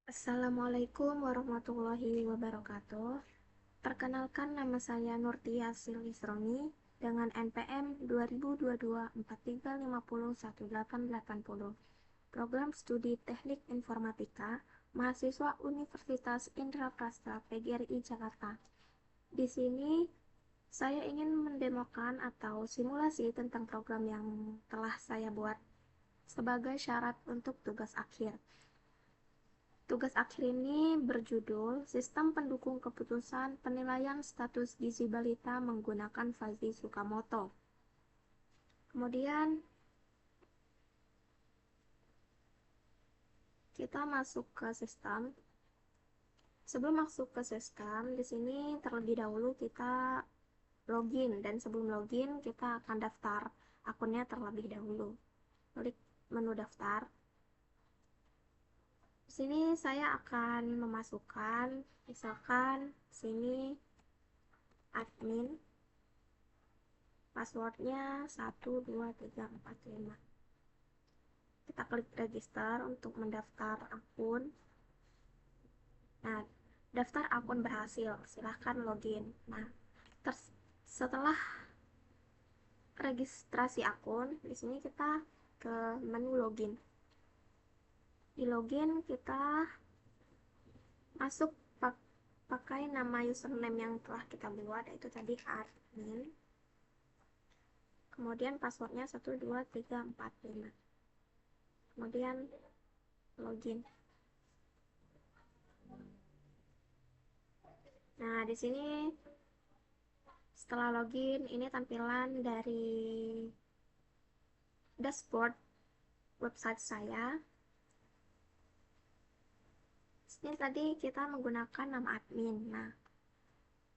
Assalamualaikum warahmatullahi wabarakatuh. Perkenalkan, nama saya Nurtia Silisroni dengan NPM 2022 43501880. Program Studi Teknik Informatika, mahasiswa Universitas Indraprasta PGRI Jakarta. Di sini saya ingin mendemokan atau simulasi tentang program yang telah saya buat sebagai syarat untuk tugas akhir. Tugas akhir ini berjudul Sistem Pendukung Keputusan Penilaian Status Gizi Balita menggunakan Fuzzy Tsukamoto. Kemudian kita masuk ke sistem. Sebelum masuk ke sistem, di sini terlebih dahulu kita login, dan sebelum login kita akan daftar akunnya terlebih dahulu. Klik menu daftar. Di sini saya akan memasukkan, misalkan sini admin, passwordnya 12345. Kita klik register untuk mendaftar akun. Nah, daftar akun berhasil, silahkan login. Nah, setelah registrasi akun, di sini kita ke menu login. Di login kita masuk pakai nama username yang telah kita buat, yaitu tadi admin. Kemudian passwordnya 12345. Kemudian login. Nah, di sini setelah login, ini tampilan dari dashboard website saya. Ini tadi kita menggunakan nama admin. Nah,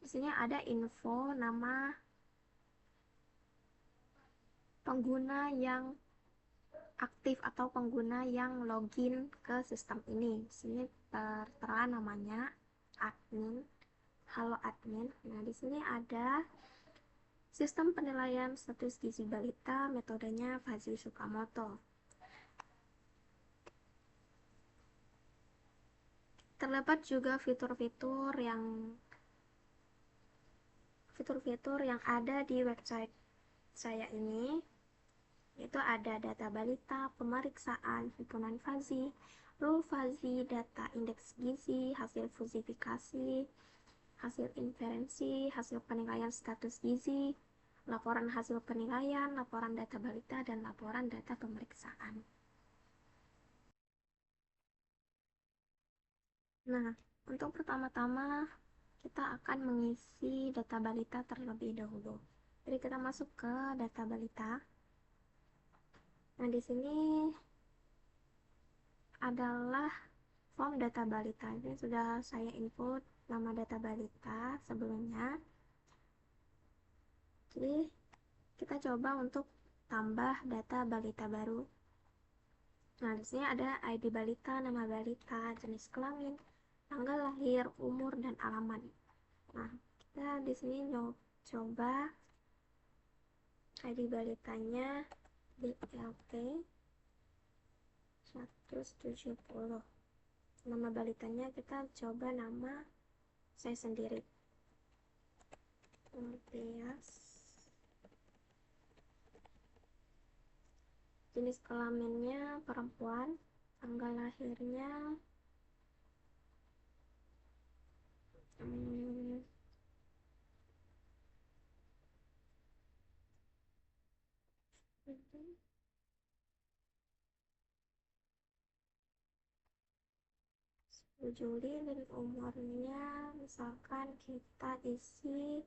di sini ada info nama pengguna yang aktif atau pengguna yang login ke sistem ini. Di sini tertera namanya admin. Halo admin. Nah, di sini ada sistem penilaian status gizi balita, metodenya Fuzzy Tsukamoto. Terdapat juga fitur-fitur yang ada di website saya ini, yaitu ada data balita, pemeriksaan, himpunan Fuzzy, rule Fuzzy, data indeks gizi, hasil fusifikasi, hasil inferensi, hasil penilaian status gizi, laporan hasil penilaian, laporan data balita, dan laporan data pemeriksaan. Nah, untuk pertama-tama kita akan mengisi data balita terlebih dahulu. Jadi kita masuk ke data balita. Nah, di sini adalah form data balita. Ini sudah saya input nama data balita sebelumnya. Jadi kita coba untuk tambah data balita baru. Nah, di sini ada ID balita, nama balita, jenis kelamin, tanggal lahir, umur, dan alamat. Nah, kita di sini coba ID balitanya BLT 170. Nama balitanya kita coba nama saya sendiri, Nurtias. Jenis kelaminnya perempuan, tanggal lahirnya Juli, dan umurnya misalkan kita isi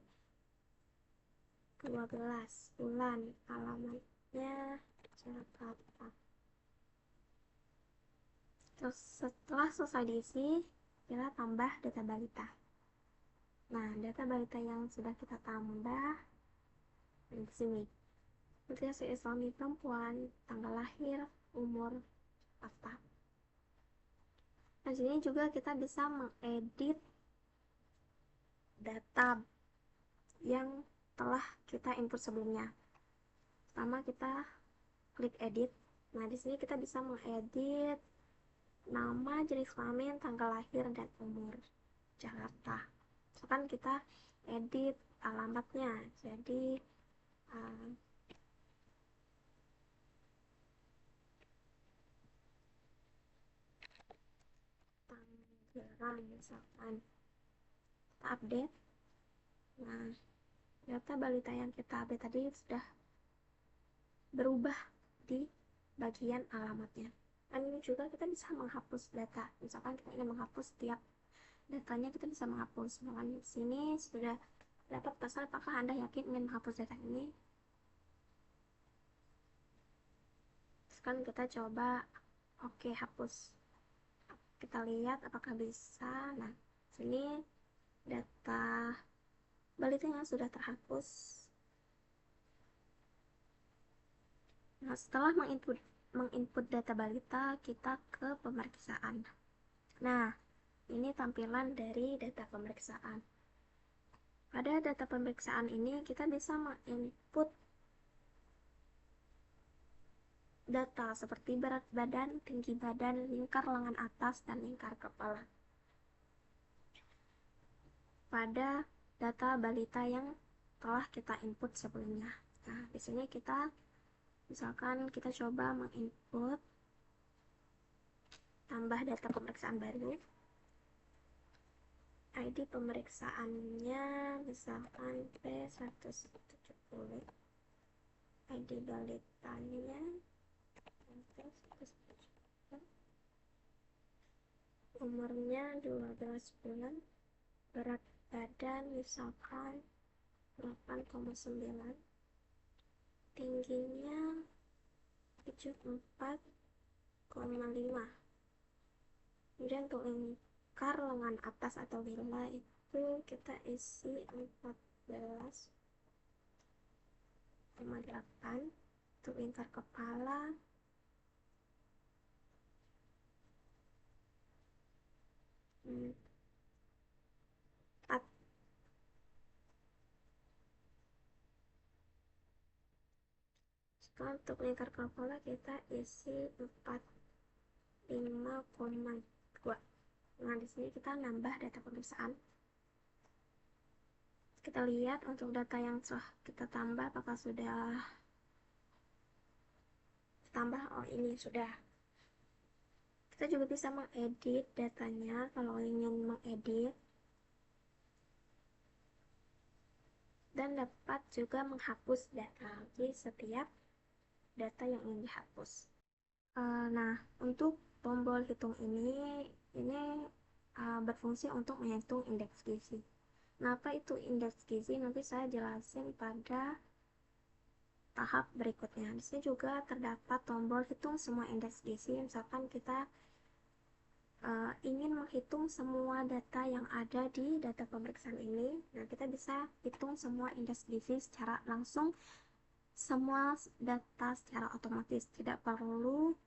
12 bulan, alamatnya Jakarta. Terus setelah selesai diisi, kita tambah data balita. Nah, data balita yang sudah kita tambah di sini. Usia Islami perempuan, tanggal lahir, umur, fakta. Nah, sini juga kita bisa mengedit data yang telah kita input sebelumnya. Pertama kita klik edit. Nah, di sini kita bisa mengedit nama, jenis kelamin, tanggal lahir, dan umur. Jakarta. Misalkan kita edit alamatnya, jadi uh, Tangerang misalkan, kita update. Nah, data balita yang kita update tadi sudah berubah di bagian alamatnya. Dan ini juga kita bisa menghapus data. Misalkan kita ingin menghapus setiap datanya, kita bisa menghapus. Misalkan di sini sudah dapat pasal, apakah Anda yakin ingin menghapus data ini? Sekarang kita coba, oke, hapus. Kita lihat apakah bisa. Nah, sini data balitanya sudah terhapus. Nah, setelah menginput data balita, kita ke pemeriksaan. Nah, ini tampilan dari data pemeriksaan. Pada data pemeriksaan ini, kita bisa menginput data seperti berat badan, tinggi badan, lingkar lengan atas, dan lingkar kepala pada data balita yang telah kita input sebelumnya. Nah, biasanya kita misalkan kita coba menginput tambah data pemeriksaan baru. ID pemeriksaannya misalkan P170. ID balitanya 170. Umurnya 12 bulan. Berat badan misalkan 8,9. Tingginya 74,5. Kemudian untuk lingkar lengan atas atau lila itu kita isi 14,8. Untuk lingkar kepala untuk lingkar kepala kita isi 45,2. Nah, di sini kita nambah data pemeriksaan. Kita lihat untuk data yang sudah kita tambah apakah sudah tambah. Oh, ini sudah. Kita juga bisa mengedit datanya kalau ingin mengedit, dan dapat juga menghapus data di setiap data yang ingin dihapus. Nah, untuk tombol hitung ini berfungsi untuk menghitung indeks gizi. Nah, apa itu indeks gizi? Nanti saya jelasin pada tahap berikutnya. Di sini juga terdapat tombol hitung semua indeks gizi. Misalkan kita ingin menghitung semua data yang ada di data pemeriksaan ini, nah kita bisa hitung semua indeks gizi secara langsung, semua data secara otomatis, tidak perlu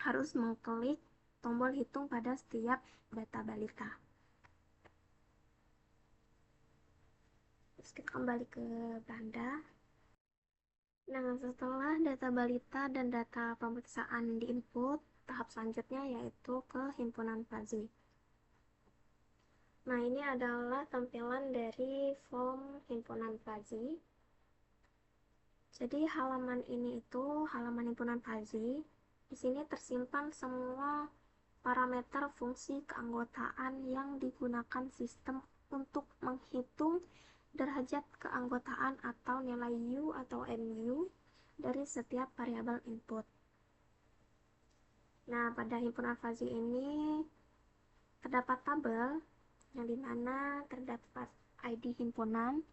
harus mengklik tombol hitung pada setiap data balita. Terus kita kembali ke Belanda. Nah, setelah data balita dan data pemeriksaan diinput, tahap selanjutnya yaitu ke himpunan FASI. Nah, ini adalah tampilan dari form himpunan FASI. Jadi halaman ini itu halaman himpunan FASI. Di sini tersimpan semua parameter fungsi keanggotaan yang digunakan sistem untuk menghitung derajat keanggotaan atau nilai U atau MU dari setiap variabel input. Nah, pada himpunan FASI ini terdapat tabel yang dimana terdapat ID himpunan,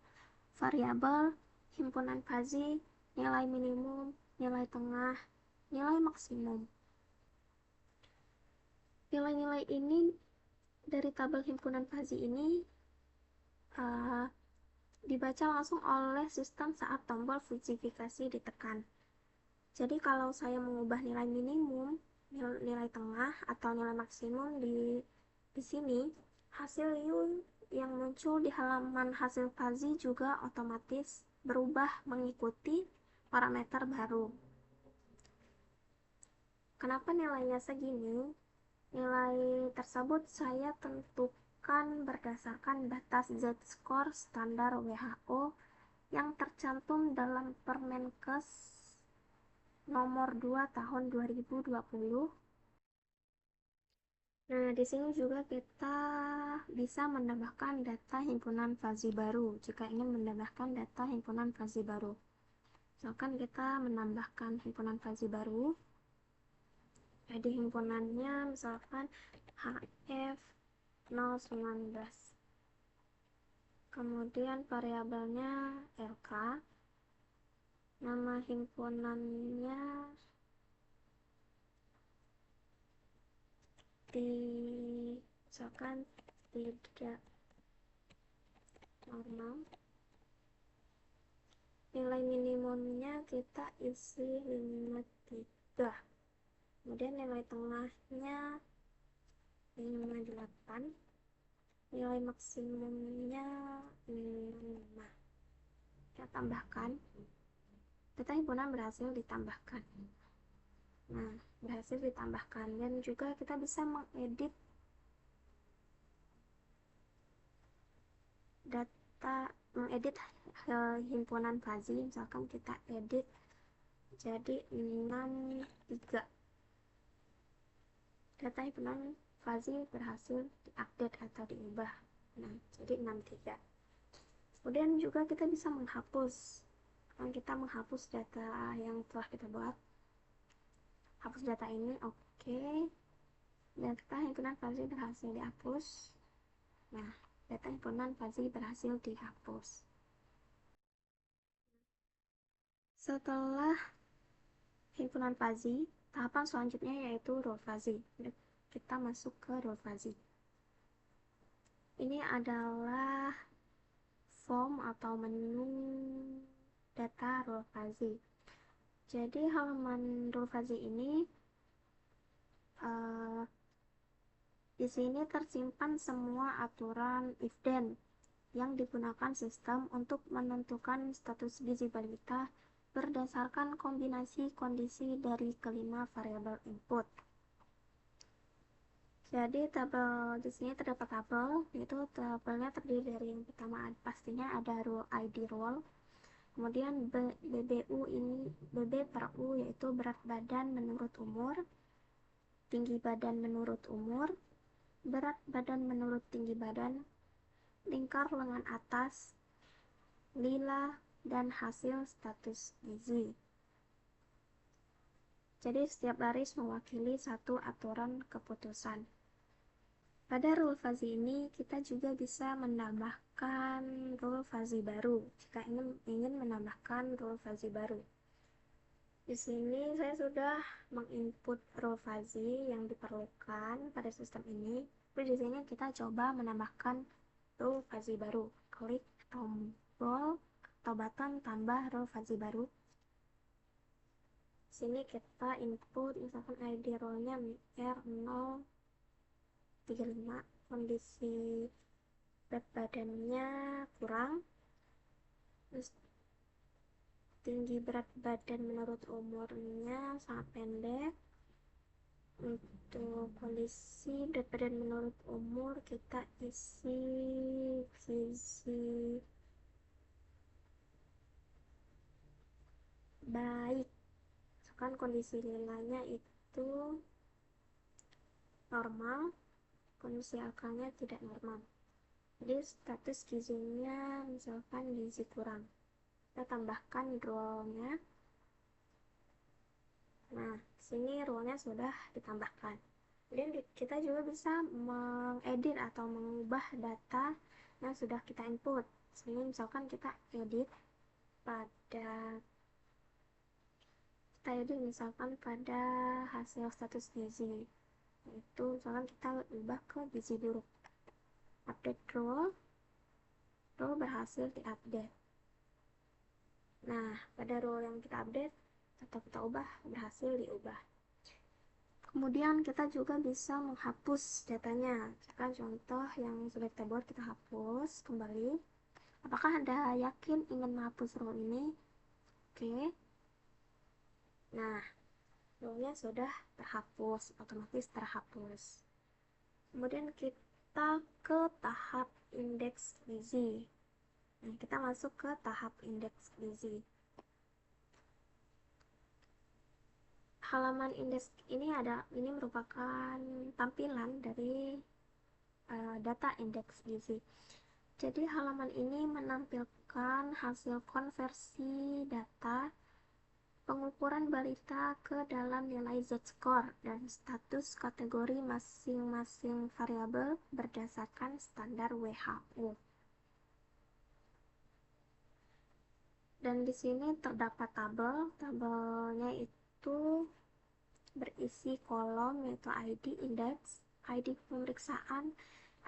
variabel himpunan FASI, nilai minimum, nilai tengah, nilai maksimum. Nilai-nilai ini dari tabel himpunan FASI ini dibaca langsung oleh sistem saat tombol verifikasi ditekan. Jadi kalau saya mengubah nilai minimum, nilai tengah, atau nilai maksimum di sini, hasil U yang muncul di halaman hasil FASI juga otomatis berubah mengikuti parameter baru. Kenapa nilainya segini? Nilai tersebut saya tentukan berdasarkan data Z-score standar WHO yang tercantum dalam Permenkes nomor 2 tahun 2020. Nah, di sini juga kita bisa menambahkan data himpunan FASI baru jika ingin menambahkan data himpunan FASI baru. Misalkan kita menambahkan himpunan FASI baru, jadi himpunannya misalkan HF 019, kemudian variabelnya LK, nama himpunannya misalkan tidak normal, nilai minimumnya kita isi 53, kemudian nilai tengahnya 58, nilai maksimumnya 65. Kita tambahkan, data himpunan berhasil ditambahkan. Nah, berhasil ditambahkan, dan juga kita bisa mengedit himpunan FASI. Misalkan kita edit jadi 63, data himpunan FASI berhasil diupdate atau diubah. Nah, jadi 63. Kemudian juga kita bisa menghapus. Kita menghapus data yang telah kita buat, hapus data ini, oke. Data himpunan FASI berhasil dihapus. Nah, data himpunan FASI berhasil dihapus. Setelah himpunan FASI, tahapan selanjutnya yaitu role FASI. Kita masuk ke role FASI. Ini adalah form atau menu data role FASI. Jadi halaman role FASI ini di sini tersimpan semua aturan if then yang digunakan sistem untuk menentukan status gizi balita berdasarkan kombinasi kondisi dari kelima variabel input. Jadi tabel di sini terdapat tabel, yaitu tabelnya terdiri dari yang pertama pastinya ada rule ID role, kemudian BBU ini BB per U yaitu berat badan menurut umur, tinggi badan menurut umur, berat badan menurut tinggi badan, lingkar lengan atas, lila, dan hasil status gizi. Jadi setiap baris mewakili satu aturan keputusan. Pada rule FASI ini kita juga bisa menambahkan rule FASI baru jika ingin menambahkan rule FASI baru. Di sini saya sudah menginput rule FASI yang diperlukan pada sistem ini. Tapi di sini kita coba menambahkan rule FASI baru. Klik tombol atau button tambah rule FASI baru. Sini kita input misalkan ID role-nya R035, kondisi berat badannya kurang, terus tinggi berat badan menurut umurnya sangat pendek. Untuk kondisi berat badan menurut umur kita isi gizi baik. Misalkan kondisi lilanya itu normal, kondisi akalnya tidak normal. Jadi status gizinya misalkan gizi kurang. Kita tambahkan role-nya. Nah, sini role-nya sudah ditambahkan. Kemudian kita juga bisa mengedit atau mengubah data yang sudah kita input. Sini misalkan kita edit misalkan pada hasil status gizi. Itu misalkan kita ubah ke gizi buruk. Update role berhasil diupdate. Nah, pada role yang kita update atau kita ubah berhasil diubah. Kemudian kita juga bisa menghapus datanya. Misalkan contoh yang sudah kita buat, kita hapus kembali. Apakah Anda yakin ingin menghapus role ini? Oke. Nah, role-nya sudah terhapus, otomatis terhapus. Kemudian kita ke tahap indeks gizi. Nah, kita masuk ke tahap indeks gizi. Halaman indeks ini merupakan tampilan dari data indeks gizi. Jadi halaman ini menampilkan hasil konversi data pengukuran balita ke dalam nilai Z-score dan status kategori masing-masing variabel berdasarkan standar WHO. Dan di sini terdapat tabelnya itu berisi kolom yaitu ID indeks, ID pemeriksaan,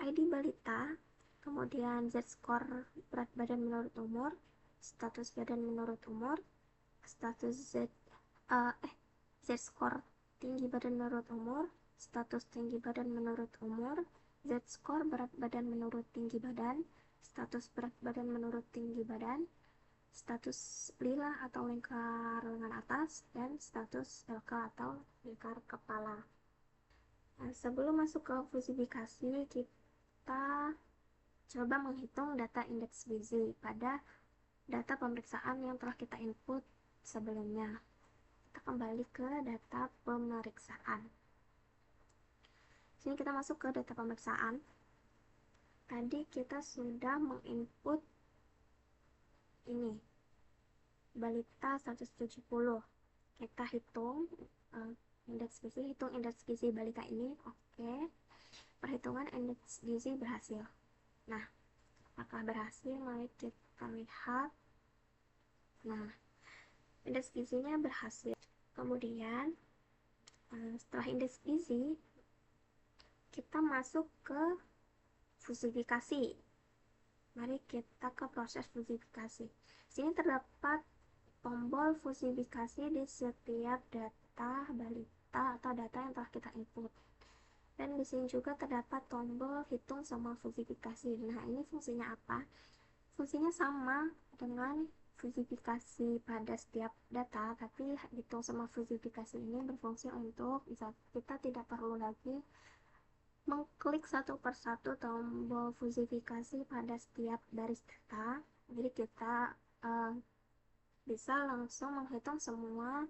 ID balita, kemudian Z-score berat badan menurut umur, status badan menurut umur, status Z-score tinggi badan menurut umur, status tinggi badan menurut umur, Z-score berat badan menurut tinggi badan, status berat badan menurut tinggi badan, status lila atau lingkar lengan atas, dan status LK atau lingkar kepala. Nah, sebelum masuk ke fusifikasi, kita coba menghitung data indeks gizi pada data pemeriksaan yang telah kita input sebelumnya. Kita kembali ke data pemeriksaan. Sini kita masuk ke data pemeriksaan. Tadi kita sudah menginput ini balita 170. Kita hitung indeks gizi balita ini. Oke. Perhitungan indeks gizi berhasil. Nah, apakah berhasil? Mari kita lihat. Nah, indeks gizinya berhasil. Kemudian setelah indeks gizi, kita masuk ke fusifikasi. Mari kita ke proses fusifikasi. Sini terdapat tombol fusifikasi di setiap data balita atau data yang telah kita input. Dan di sini juga terdapat tombol hitung semua fusifikasi. Nah, ini fungsinya apa? Fungsinya sama dengan fusifikasi pada setiap data, tapi hitung semua fusifikasi ini berfungsi untuk kita tidak perlu lagi mengklik satu persatu tombol fusifikasi pada setiap baris data. Jadi kita bisa langsung menghitung semua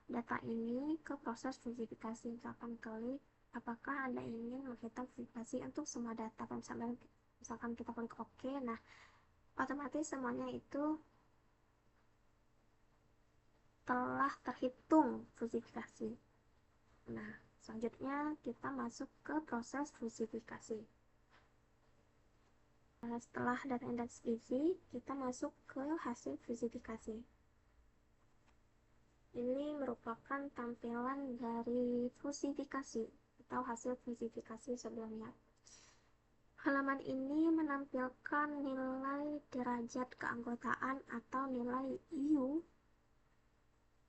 data ini ke proses fusifikasi. Misalkan klik apakah Anda ingin menghitung fusifikasi untuk semua data. Misalkan kita klik OK, nah otomatis semuanya itu telah terhitung fusifikasi. Nah, selanjutnya kita masuk ke proses fusifikasi. Nah, setelah data indeks gizi, kita masuk ke hasil fusifikasi. Ini merupakan tampilan dari fusifikasi atau hasil fusifikasi sebelumnya. Halaman ini menampilkan nilai derajat keanggotaan atau nilai U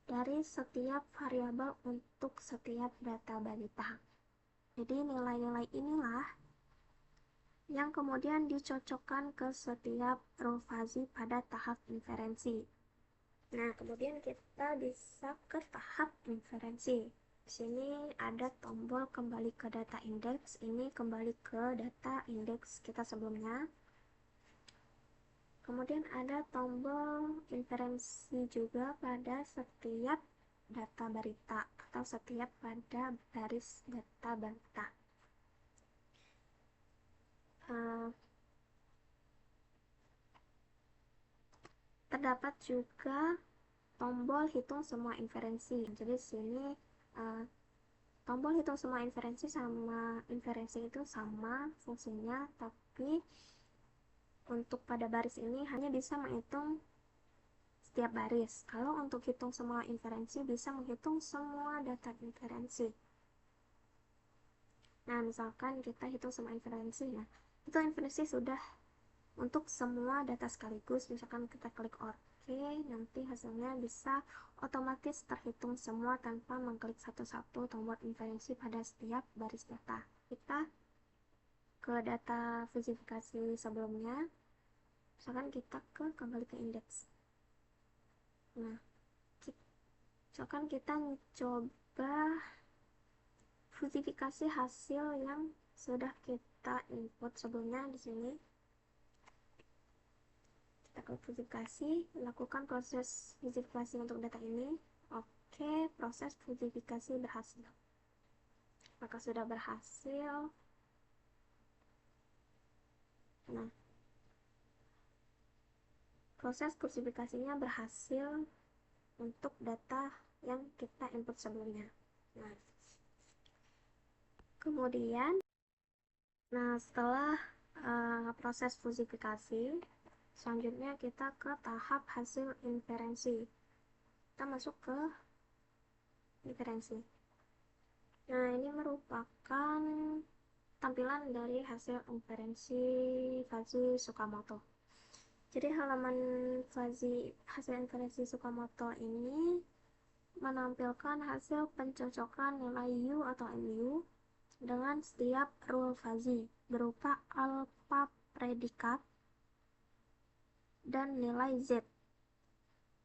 dari setiap variabel untuk setiap data balita. Jadi nilai-nilai inilah yang kemudian dicocokkan ke setiap row fuzzy pada tahap inferensi. Nah, kemudian kita bisa ke tahap inferensi. Di sini ada tombol kembali ke data indeks. Ini kembali ke data indeks kita sebelumnya. Kemudian ada tombol inferensi juga pada setiap data balita atau setiap pada baris data balita. Terdapat juga tombol hitung semua inferensi. Jadi di sini tombol hitung semua inferensi sama inferensi itu sama fungsinya, tapi untuk pada baris ini hanya bisa menghitung setiap baris. Kalau untuk hitung semua inferensi bisa menghitung semua data inferensi. Nah, misalkan kita hitung semua inferensi, nah itu inferensi sudah untuk semua data sekaligus. Misalkan kita klik OK, nanti hasilnya bisa otomatis terhitung semua tanpa mengklik satu-satu tombol inferensi pada setiap baris data. Kita ke data fusifikasi sebelumnya, misalkan kita kembali ke indeks. Nah, misalkan kita coba fusifikasi hasil yang sudah kita input sebelumnya. Di sini kita klik verifikasi, lakukan proses verifikasi untuk data ini. Oke, proses verifikasi berhasil. Maka sudah berhasil. Nah, proses verifikasinya berhasil untuk data yang kita input sebelumnya. Nah, kemudian, setelah proses verifikasi, selanjutnya kita ke tahap hasil inferensi. Kita masuk ke inferensi. Nah, ini merupakan tampilan dari hasil inferensi fuzzy Tsukamoto. Jadi halaman hasil inferensi Tsukamoto ini menampilkan hasil pencocokan nilai U atau MU dengan setiap rule fuzzy berupa alpha predikat dan nilai Z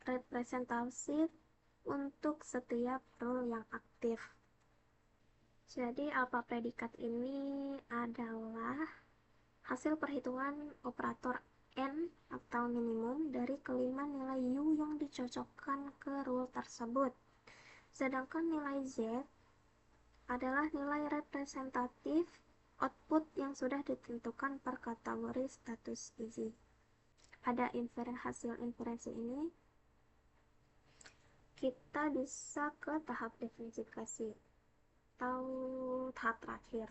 representatif untuk setiap rule yang aktif. Jadi alpha predikat ini adalah hasil perhitungan operator N atau minimum dari kelima nilai U yang dicocokkan ke rule tersebut. Sedangkan nilai Z adalah nilai representatif output yang sudah ditentukan per kategori status gizi. Pada hasil inferensi ini, kita bisa ke tahap definifikasi atau tahap terakhir.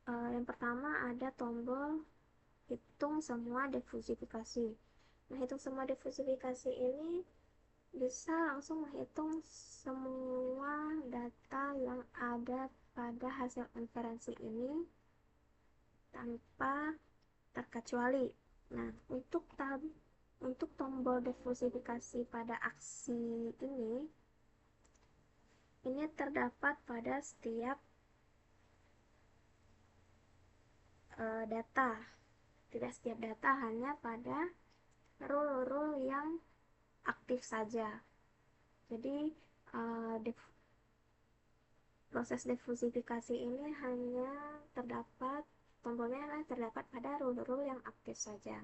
Yang pertama ada tombol hitung semua diversifikasi. Nah, hitung semua diversifikasi ini bisa langsung menghitung semua data yang ada pada hasil inferensi ini tanpa terkecuali. Nah, untuk tombol diversifikasi pada aksi ini terdapat pada setiap data. Tidak setiap data, hanya pada rule-rule yang aktif saja. Jadi proses diversifikasi ini hanya tombolnya terdapat pada rule-rule yang aktif saja.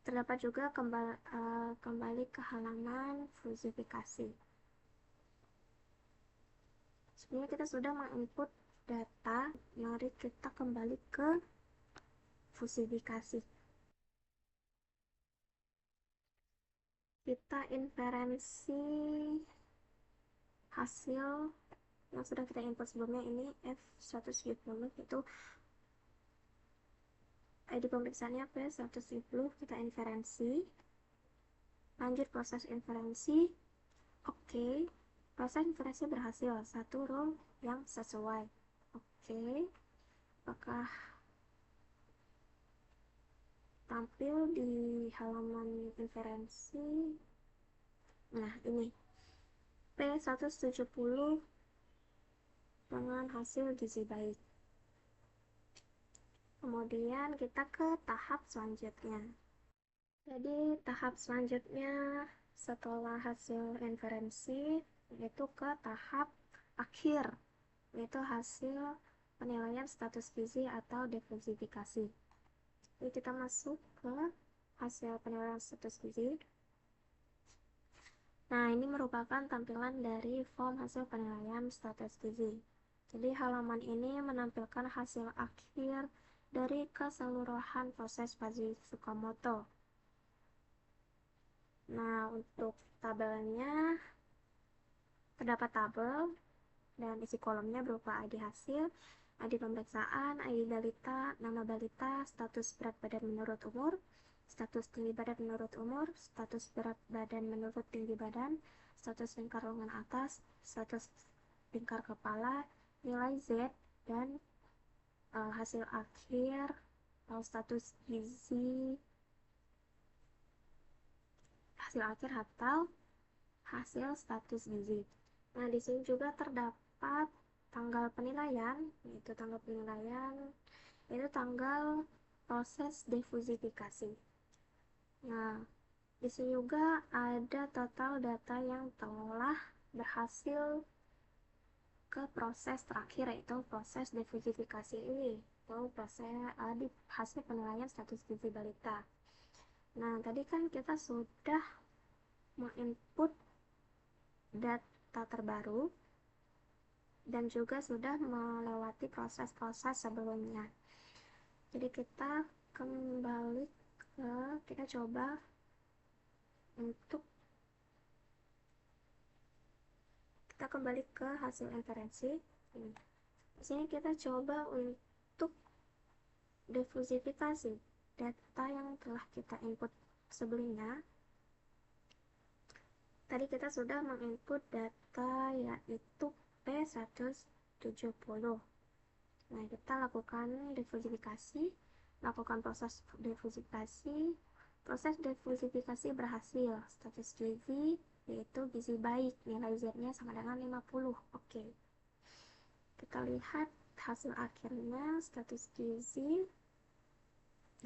Terdapat juga kembali ke halaman verifikasi. Sebenarnya kita sudah menginput data, mari kita kembali ke verifikasi. Kita inferensi hasil yang sudah kita input sebelumnya, ini F170, itu ID pemeriksaannya P170, kita inferensi. Lanjut proses inferensi. Oke, proses inferensi berhasil, satu rule yang sesuai. Oke, apakah tampil di halaman inferensi? Nah, ini P170 dengan hasil gizi baik. Kemudian kita ke tahap selanjutnya. Jadi tahap selanjutnya setelah hasil inferensi yaitu ke tahap akhir, yaitu hasil penilaian status gizi atau diversifikasi. Jadi kita masuk ke hasil penilaian status gizi. Nah, ini merupakan tampilan dari form hasil penilaian status gizi. Jadi halaman ini menampilkan hasil akhir dari keseluruhan proses fuzzy Tsukamoto. Nah, untuk tabelnya terdapat tabel dan isi kolomnya berupa ID hasil, ID pemeriksaan, ID balita, nama balita, status berat badan menurut umur, status tinggi badan menurut umur, status berat badan menurut tinggi badan, status lingkar lengan atas, status lingkar kepala, nilai Z, dan hasil akhir atau status gizi, hasil akhir atau hasil status gizi. Nah, di sini juga terdapat tanggal penilaian, yaitu tanggal proses diversifikasi. Nah, di sini juga ada total data yang telah berhasil ke proses terakhir, yaitu proses defusifikasi ini, atau proses di hasil penilaian status gizi balita. Nah, tadi kan kita sudah menginput data terbaru dan juga sudah melewati proses-proses sebelumnya. Jadi kita coba untuk kita kembali ke hasil inferensi. Di sini kita coba untuk defusifikasi data yang telah kita input sebelumnya. Tadi kita sudah menginput data yaitu P170. Nah, kita lakukan defusifikasi, lakukan proses defusifikasi. Proses defusifikasi berhasil. Status gizi yaitu gizi baik, nilai Z-nya sama dengan 50. Oke. Kita lihat hasil akhirnya status gizi.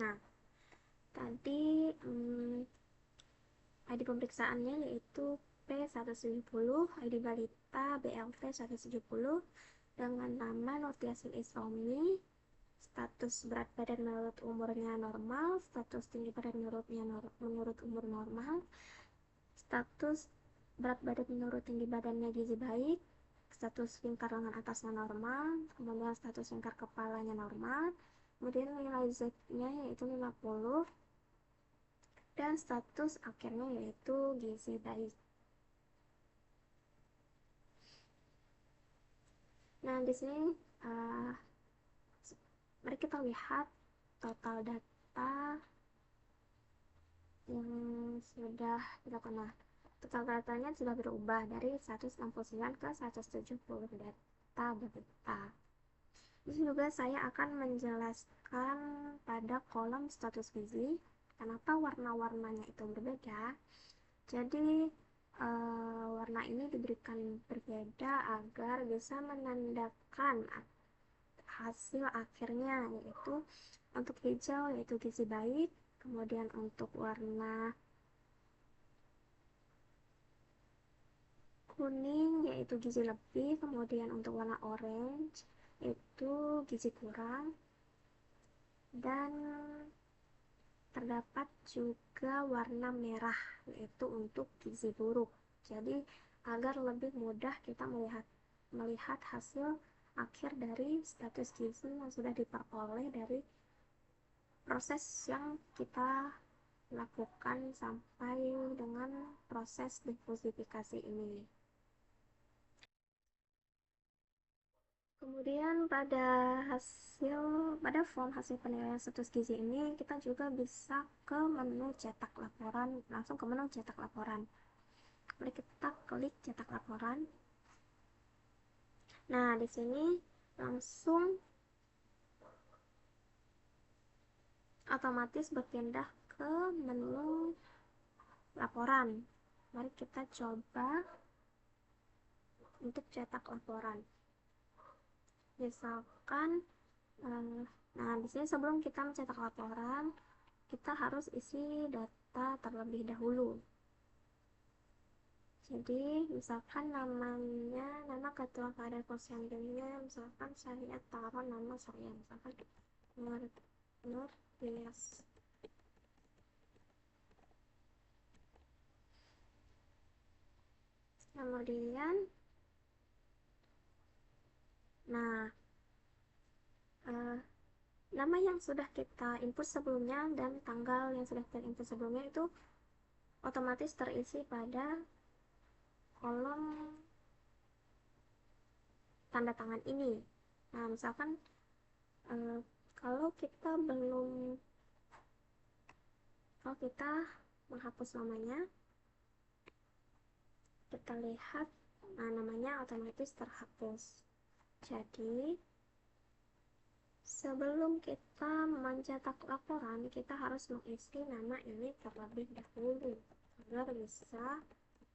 Nah, tadi ID pemeriksaannya yaitu P170, ID balita BLT 170 dengan nama Nurtiasin Isromi, status berat badan menurut umurnya normal, status tinggi badan menurut umur normal, status berat badan menurut tinggi badannya gizi baik, status lingkar lengan atasnya normal, kemudian status lingkar kepalanya normal, kemudian nilai Z-nya yaitu 50, dan status akhirnya yaitu gizi baik. Nah, di sini mari kita lihat total data yang sudah kita kenal. Total datanya sudah berubah dari 169 ke 170 data balita. Terus juga saya akan menjelaskan pada kolom status gizi kenapa warna-warnanya itu berbeda. Jadi warna ini diberikan berbeda agar bisa menandakan hasil akhirnya, yaitu untuk hijau yaitu gizi baik, kemudian untuk warna kuning yaitu gizi lebih, kemudian untuk warna orange itu gizi kurang, dan terdapat juga warna merah yaitu untuk gizi buruk. Jadi agar lebih mudah kita melihat hasil akhir dari status gizi yang sudah diperoleh dari proses yang kita lakukan sampai dengan proses defusifikasi ini. Kemudian pada form hasil penilaian status gizi ini kita juga bisa ke menu cetak laporan, langsung ke menu cetak laporan. Mari kita klik cetak laporan. Nah, di sini langsung otomatis berpindah ke menu laporan. Mari kita coba untuk cetak laporan. Misalkan nah, di sini sebelum kita mencetak laporan, kita harus isi data terlebih dahulu. Jadi, misalkan nama ketua kadar posyandunya, misalkan saya taruh nama saya, misalkan Nur Tias. Kemudian, nah, nama yang sudah kita input sebelumnya dan tanggal yang sudah kita input sebelumnya itu otomatis terisi pada kolom tanda tangan ini. Nah, misalkan kalau kita menghapus namanya, kita lihat namanya otomatis terhapus. Jadi sebelum kita mencetak laporan, kita harus mengisi nama ini terlebih dahulu agar bisa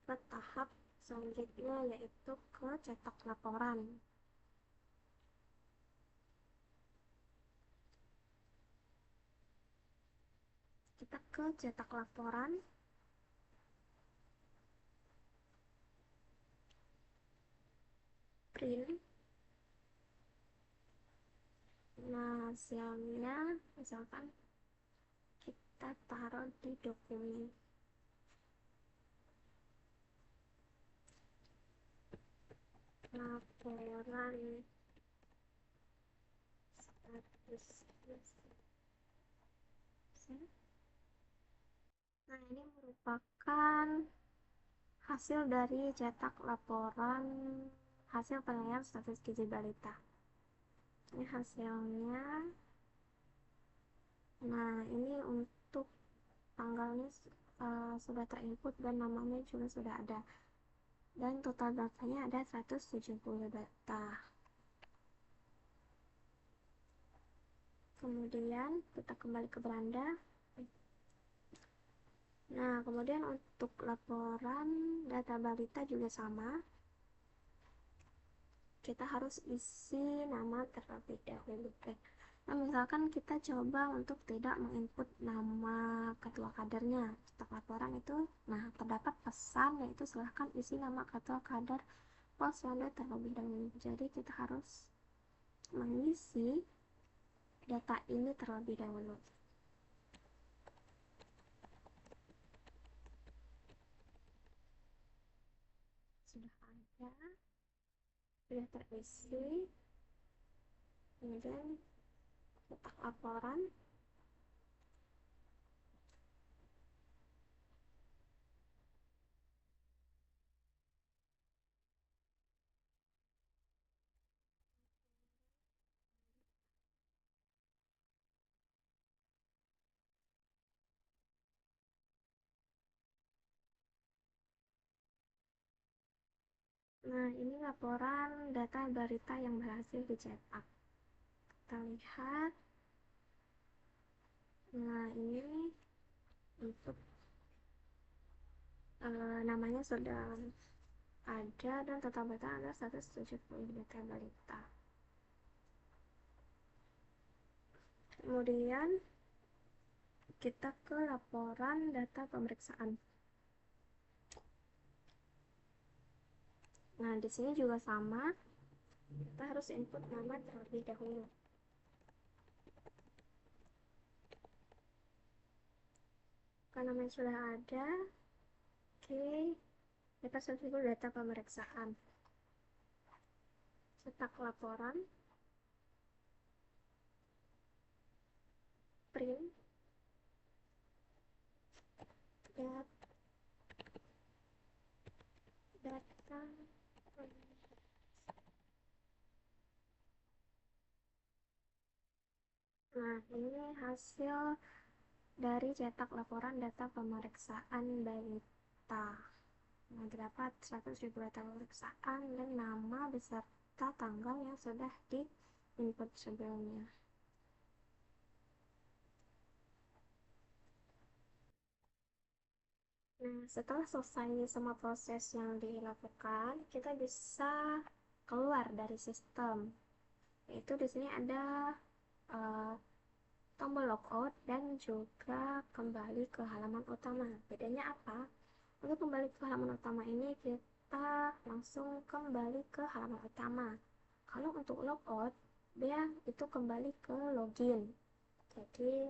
ke tahap selanjutnya, yaitu ke cetak laporan. Kita ke cetak laporan. print. Nah, hasilnya misalkan kita taruh di dokumen. Laporan status. Nah, ini merupakan hasil dari cetak laporan hasil penilaian status gizi balita. Ini hasilnya. Nah, ini untuk tanggalnya sudah terinput dan namanya juga sudah ada. Dan total datanya ada 170 data. Kemudian kita kembali ke beranda. Nah, kemudian untuk laporan data balita juga sama. Kita harus isi nama terlebih dahulu. Nah, misalkan kita coba untuk tidak menginput nama ketua kadernya, cetak laporan itu, nah terdapat pesan yaitu silahkan isi nama ketua kader posyandu terlebih dahulu. Jadi kita harus mengisi data ini terlebih dahulu. Sudah ada, sudah terisi, kemudian cetak laporan. Nah, ini laporan data balita yang berhasil dicetak. Kita lihat. Nah, ini untuk namanya sudah ada dan total data ada 170 data balita. Kemudian kita ke laporan data pemeriksaan. Nah, di sini juga sama. Kita harus input nama terlebih dahulu. Karena namanya sudah ada, oke, kita sudah data pemeriksaan. Cetak laporan, print, data. Nah, ini hasil dari cetak laporan data pemeriksaan balita. Nah, terdapat 100.000 data pemeriksaan dan nama beserta tanggal yang sudah di-input sebelumnya. Nah, setelah selesai semua proses yang dilakukan, kita bisa keluar dari sistem. Yaitu di sini ada tombol logout dan juga kembali ke halaman utama. Bedanya apa? Untuk kembali ke halaman utama ini kita langsung kembali ke halaman utama. Kalau untuk logout, dia itu kembali ke login. Jadi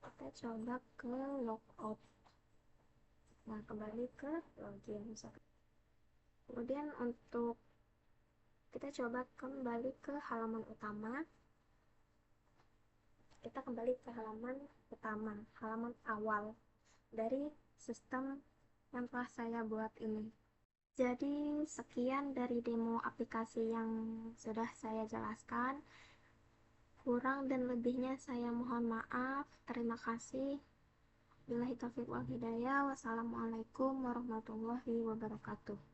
kita coba ke logout. Nah, kembali ke login. Kemudian untuk kita coba kembali ke halaman utama. Kita kembali ke halaman utama, halaman awal dari sistem yang telah saya buat ini. Jadi sekian dari demo aplikasi yang sudah saya jelaskan. Kurang dan lebihnya saya mohon maaf. Terima kasih. Billahi taufiq wal hidayah. Wassalamualaikum warahmatullahi wabarakatuh.